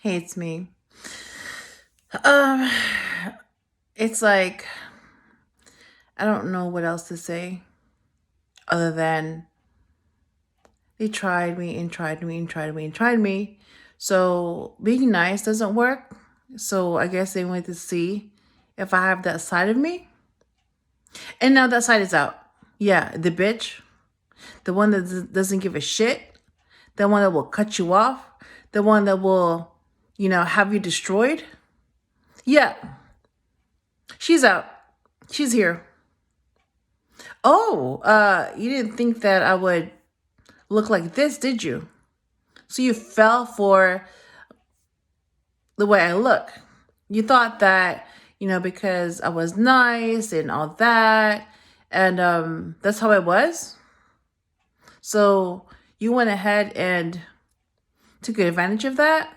Hey, it's me. Um, it's like I don't know what else to say other than they tried me and tried me and tried me and tried me. So being nice doesn't work. So I guess they wanted to see if I have that side of me. And now that side is out. Yeah, the bitch, the one that doesn't give a shit, the one that will cut you off, the one that will, have you destroyed. Yeah, she's out. She's here. Oh, you didn't think that I would look like this, did you? So you fell for the way I look. You thought that, because I was nice and all that, and that's how I was. So you went ahead and took advantage of that.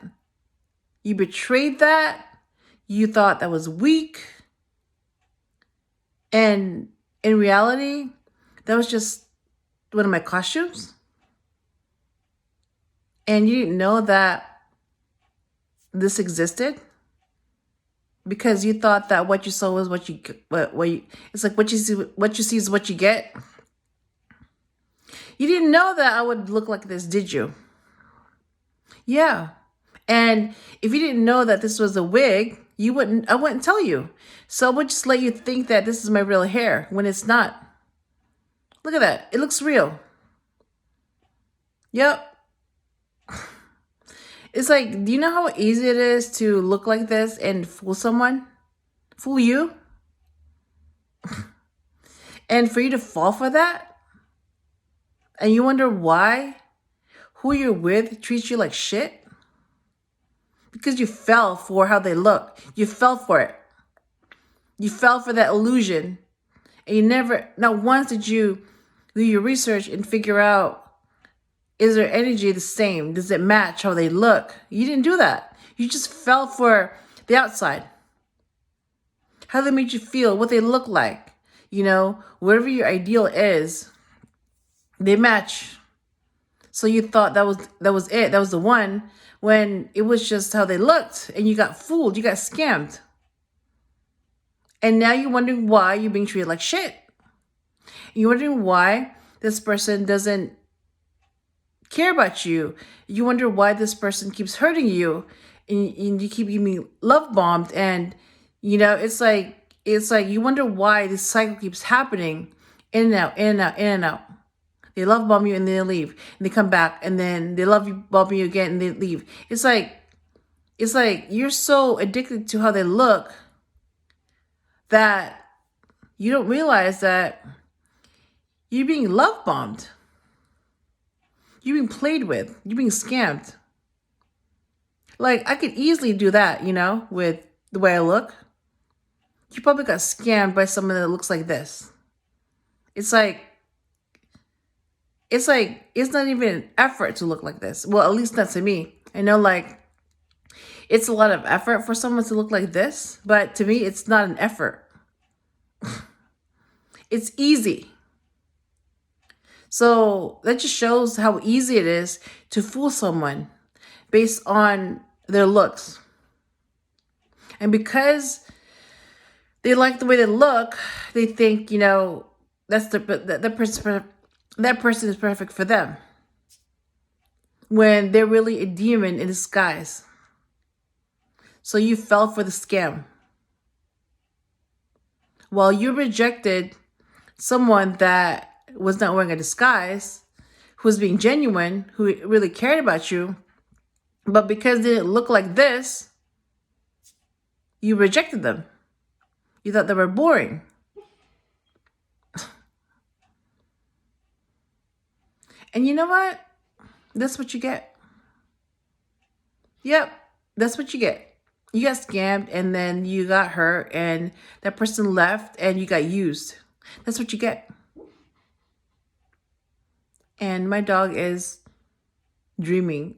You betrayed that. You thought that was weak. And in reality, that was just one of my costumes. And you didn't know that this existed because you thought that what you saw was what you it's like what you see is what you get. You didn't know that I would look like this, did you? Yeah. And if you didn't know that this was a wig, I wouldn't tell you. So I would just let you think that this is my real hair when it's not. Look at that. It looks real. Yep. It's like, do you know how easy it is to look like this and fool someone? Fool you? And for you to fall for that? And you wonder why who you're with treats you like shit? Because you fell for how they look. You fell for it. You fell for that illusion. And you never, not once did you do your research and figure out, is their energy the same? Does it match how they look? You didn't do that. You just fell for the outside. How they made you feel, what they look like. Whatever your ideal is, they match. So you thought that was it. That was the one, when it was just how they looked, and you got fooled. You got scammed. And now you're wondering why you're being treated like shit. You're wondering why this person doesn't care about you. You wonder why this person keeps hurting you, and you keep getting love bombed. And it's like you wonder why this cycle keeps happening, in and out, in and out, in and out. They love bomb you and then they leave, and they come back, and then they love you, bomb you again, and they leave. It's like you're so addicted to how they look that you don't realize that you're being love bombed. You're being played with. You're being scammed. Like, I could easily do that, with the way I look. You probably got scammed by someone that looks like this. It's like it's not even an effort to look like this. Well, at least not to me. I know, like, it's a lot of effort for someone to look like this, but to me, it's not an effort. It's easy. So that just shows how easy it is to fool someone based on their looks. And because they like the way they look, they think, that's that person is perfect for them, when they're really a demon in disguise. So you fell for the scam. While you rejected someone that was not wearing a disguise, who was being genuine, who really cared about you, but because they didn't look like this, you rejected them. You thought they were boring. And you know what? That's what you get. Yep, that's what you get. You got scammed, and then you got hurt, and that person left, and you got used. That's what you get. And my dog is dreaming.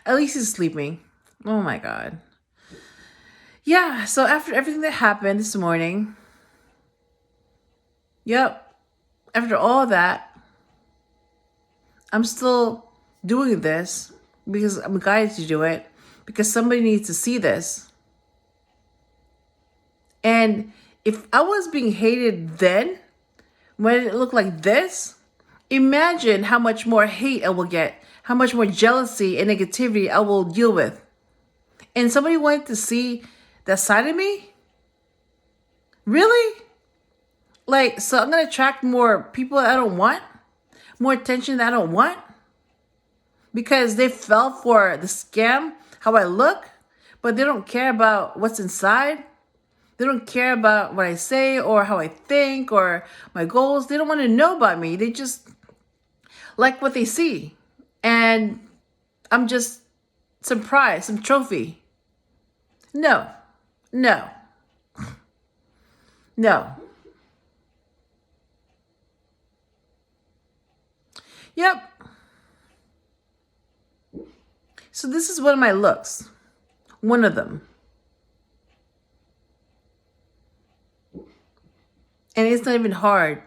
At least he's sleeping. Oh my God. Yeah, so after everything that happened this morning, yep, after all that, I'm still doing this because I'm guided to do it, because somebody needs to see this. And if I was being hated then, when it looked like this, imagine how much more hate I will get, how much more jealousy and negativity I will deal with. And somebody wanted to see that side of me? Really? Like, so I'm going to attract more people that I don't want? More attention that I don't want? Because they fell for the scam, how I look, but they don't care about what's inside. They don't care about what I say or how I think or my goals. They don't want to know about me. They just like what they see. And I'm just some prize, some trophy. No, no, no. Yep. So this is one of my looks. One of them. And it's not even hard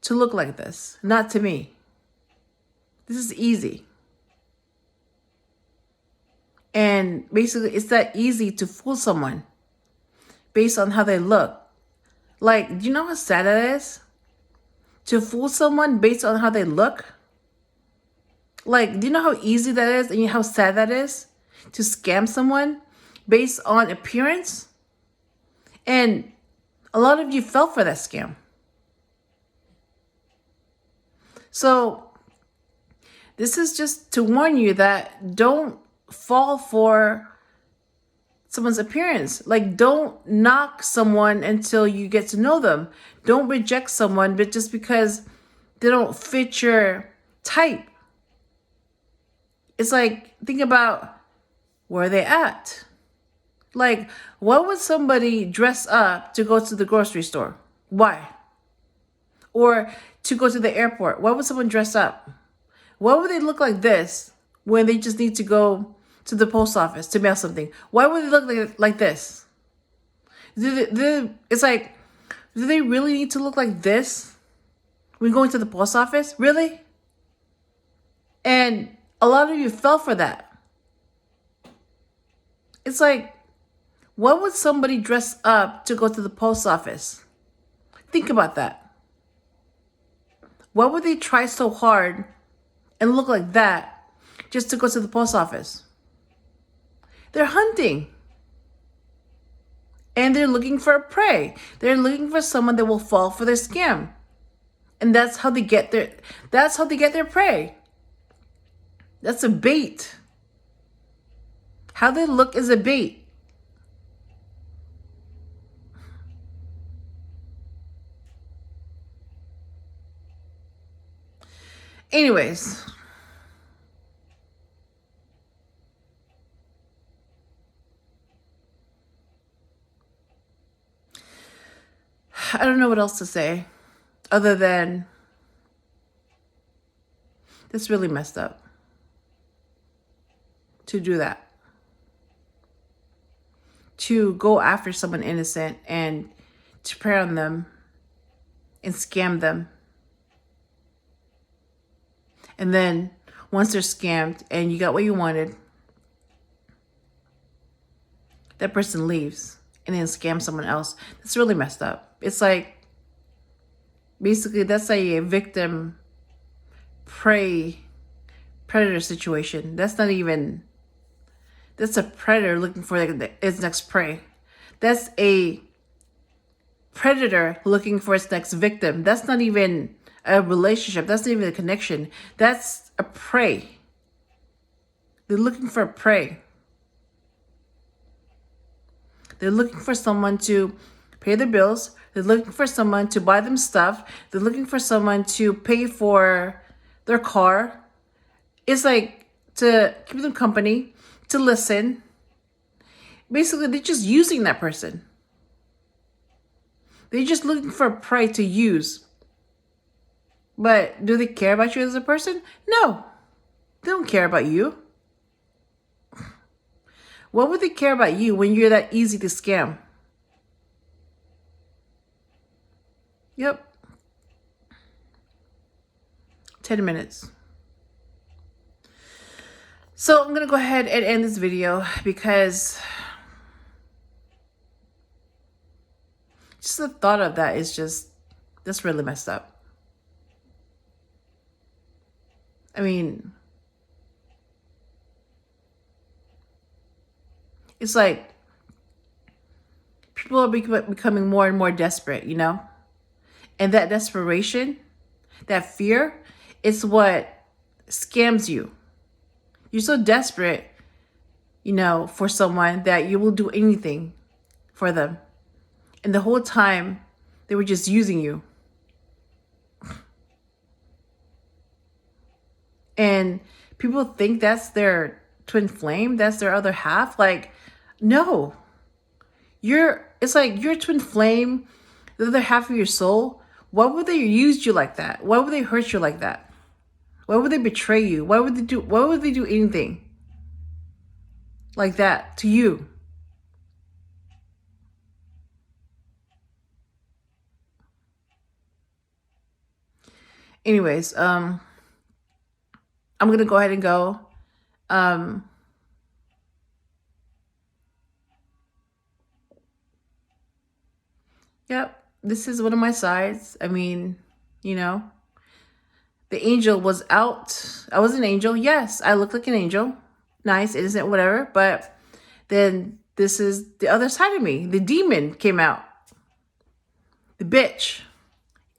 to look like this. Not to me. This is easy. And basically, it's that easy to fool someone based on how they look. Like, do you know how sad that is? To fool someone based on how they look? Like, do you know how easy that is and how sad that is? To scam someone based on appearance? And a lot of you fell for that scam. So, this is just to warn you that don't fall for someone's appearance. Like, don't knock someone until you get to know them. Don't reject someone but just because they don't fit your type. It's like, think about where they at. Like, why would somebody dress up to go to the grocery store? Why? Or to go to the airport? Why would someone dress up? Why would they look like this when they just need to go to the post office to mail something? Why would they look like this? It's like, do they really need to look like this when going to the post office? Really? And a lot of you fell for that. It's like, why would somebody dress up to go to the post office? Think about that. Why would they try so hard and look like that just to go to the post office? They're hunting. And they're looking for a prey. They're looking for someone that will fall for their scam. And that's how they get their prey. That's a bait. How they look is a bait. Anyways, I don't know what else to say other than it's really messed up to do that. To go after someone innocent and to prey on them and scam them. And then once they're scammed and you got what you wanted, that person leaves and then scam someone else. That's really messed up. It's like, basically that's a victim prey predator situation. That's a predator looking for its next prey. That's a predator looking for its next victim. That's not even a relationship. That's not even a connection. That's a prey. They're looking for a prey. They're looking for someone to pay their bills. They're looking for someone to buy them stuff. They're looking for someone to pay for their car. It's like to keep them company, to listen. Basically, they're just using that person. They're just looking for a prey to use. But do they care about you as a person? No. They don't care about you. What would they care about you when you're that easy to scam? Yep. 10 minutes. So I'm going to go ahead and end this video because just the thought of that is that's really messed up. I mean, it's like people are becoming more and more desperate, you know? And that desperation, that fear, is what scams you. You're so desperate, you know, for someone that you will do anything for them. And the whole time, they were just using you. And people think that's their twin flame, that's their other half. Like, no. It's like your twin flame, the other half of your soul. Why would they use you like that? Why would they hurt you like that? Why would they betray you? Why would they do anything like that to you? Anyways, I'm gonna go ahead and go. Yep, this is one of my sides. I mean, you know, the angel was out. I was an angel. Yes, I look like an angel. Nice, innocent, whatever. But then this is the other side of me. The demon came out. The bitch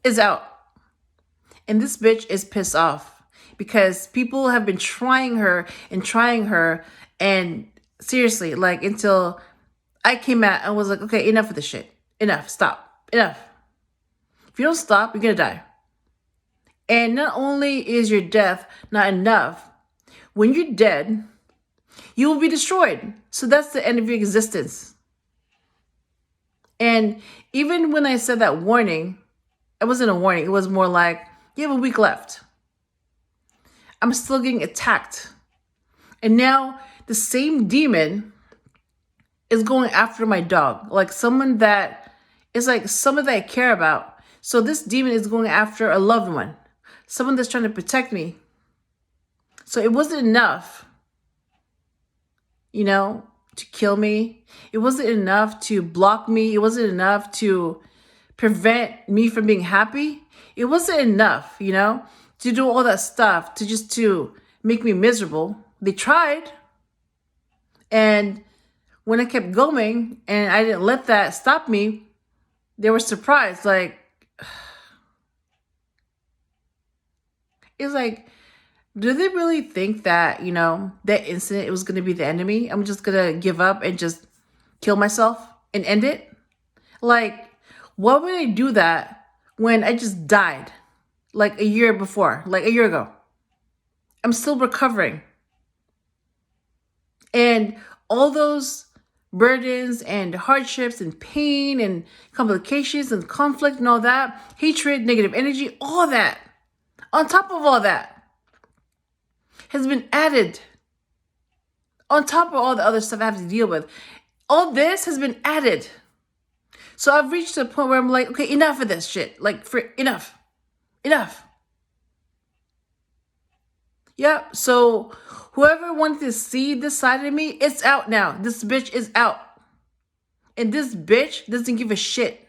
is out. And this bitch is pissed off because people have been trying her. And seriously, like, until I came out and was like, okay, enough of this shit. Enough. Stop. Enough. If you don't stop, you're going to die. And not only is your death not enough, when you're dead, you will be destroyed. So that's the end of your existence. And even when I said that warning, it wasn't a warning. It was more like, you have a week left. I'm still getting attacked. And now the same demon is going after my dog. Like someone that I care about. So this demon is going after a loved one. Someone that's trying to protect me. So it wasn't enough, you know, to kill me. It wasn't enough to block me. It wasn't enough to prevent me from being happy. It wasn't enough, you know, to do all that stuff to make me miserable. They tried. And when I kept going and I didn't let that stop me, they were surprised. Like, it's like, do they really think that, you know, that incident, it was going to be the enemy? I'm just going to give up and just kill myself and end it? Like, why would I do that when I just died like a year before, like a year ago? I'm still recovering. And all those burdens and hardships and pain and complications and conflict and all that, hatred, negative energy, all that, on top of all that, has been added on top of all the other stuff I have to deal with. All this has been added. So I've reached a point where I'm like, okay, enough of this shit. Like, enough. Yep. So whoever wanted to see this side of me, it's out now. This bitch is out. And this bitch doesn't give a shit.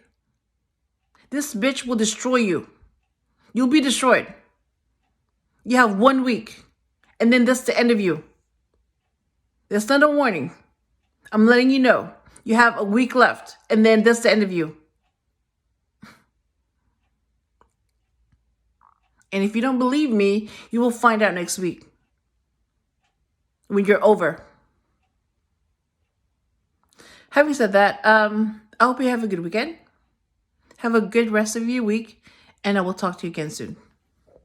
This bitch will destroy you. You'll be destroyed. You have 1 week. And then that's the end of you. That's not a warning. I'm letting you know. You have a week left. And then that's the end of you. And if you don't believe me, you will find out next week. When you're over. Having said that, I hope you have a good weekend. Have a good rest of your week. And I will talk to you again soon.